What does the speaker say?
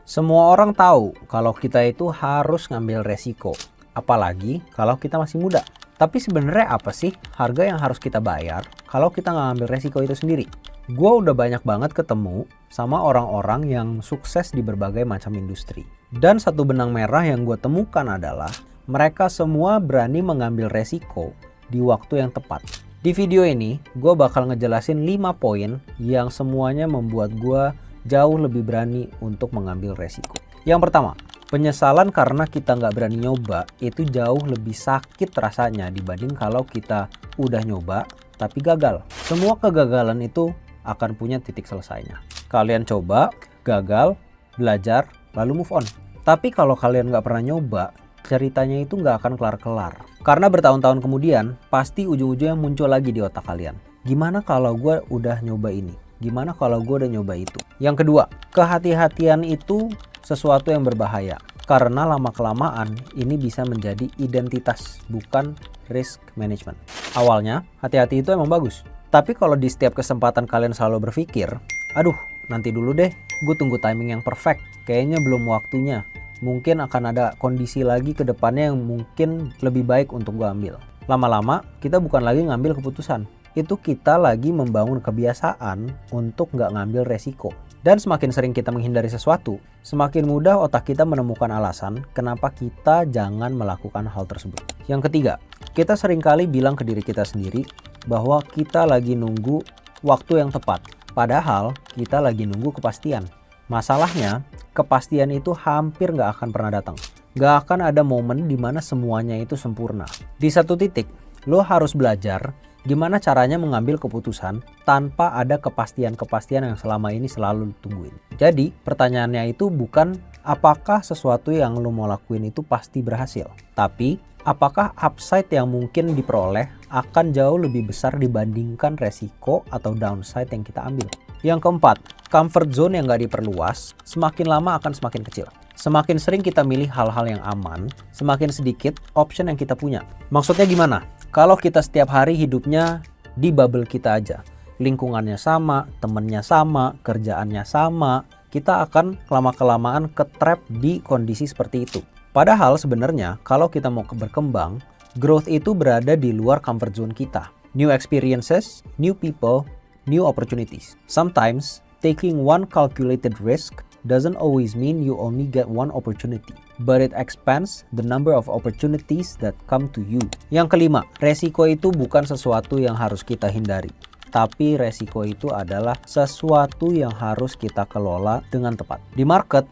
Semua orang tahu kalau kita itu harus ngambil resiko, apalagi kalau kita masih muda. Tapi sebenarnya apa sih harga yang harus kita bayar kalau kita nggak ngambil resiko itu sendiri? Gue udah banyak banget ketemu sama orang-orang yang sukses di berbagai macam industri. Dan satu benang merah yang gue temukan adalah mereka semua berani mengambil resiko di waktu yang tepat. Di video ini, gue bakal ngejelasin 5 poin yang semuanya membuat gue jauh lebih berani untuk mengambil resiko. Yang pertama, penyesalan karena kita nggak berani nyoba itu jauh lebih sakit rasanya dibanding kalau kita udah nyoba tapi gagal. Semua kegagalan itu akan punya titik selesainya. Kalian coba, gagal, belajar, lalu move on. Tapi kalau kalian nggak pernah nyoba, ceritanya itu nggak akan kelar-kelar. Karena bertahun-tahun kemudian, pasti ujung-ujungnya muncul lagi di otak kalian. Gimana kalau gue udah nyoba ini? Gimana kalau gue udah nyoba itu? Yang kedua, kehati-hatian itu sesuatu yang berbahaya. Karena lama-kelamaan ini bisa menjadi identitas, bukan risk management. Awalnya, hati-hati itu emang bagus. Tapi kalau di setiap kesempatan kalian selalu berpikir, aduh nanti dulu deh, gue tunggu timing yang perfect. Kayaknya belum waktunya. Mungkin akan ada kondisi lagi ke depannya yang mungkin lebih baik untuk gue ambil. Lama-lama, kita bukan lagi ngambil keputusan. Itu kita lagi membangun kebiasaan untuk nggak ngambil resiko. Dan semakin sering kita menghindari sesuatu, semakin mudah otak kita menemukan alasan kenapa kita jangan melakukan hal tersebut. Yang ketiga, kita seringkali bilang ke diri kita sendiri bahwa kita lagi nunggu waktu yang tepat. Padahal kita lagi nunggu kepastian. Masalahnya, kepastian itu hampir nggak akan pernah datang. Nggak akan ada momen di mana semuanya itu sempurna. Di satu titik, lo harus belajar gimana caranya mengambil keputusan tanpa ada kepastian-kepastian yang selama ini selalu tungguin. Jadi pertanyaannya itu bukan apakah sesuatu yang lo mau lakuin itu pasti berhasil. Tapi apakah upside yang mungkin diperoleh akan jauh lebih besar dibandingkan resiko atau downside yang kita ambil. Yang keempat, comfort zone yang nggak diperluas semakin lama akan semakin kecil. Semakin sering kita milih hal-hal yang aman, semakin sedikit option yang kita punya. Maksudnya gimana? Kalau kita setiap hari hidupnya di bubble kita aja, lingkungannya sama, temennya sama, kerjaannya sama, kita akan lama-kelamaan ke-trap di kondisi seperti itu. Padahal sebenarnya kalau kita mau berkembang, growth itu berada di luar comfort zone kita. New experiences, new people, new opportunities. Sometimes, taking one calculated risk doesn't always mean you only get one opportunity, but it expands the number of opportunities that come to you. Yang kelima, resiko itu bukan sesuatu yang harus kita hindari, tapi resiko itu adalah sesuatu yang harus kita kelola dengan tepat. Di market,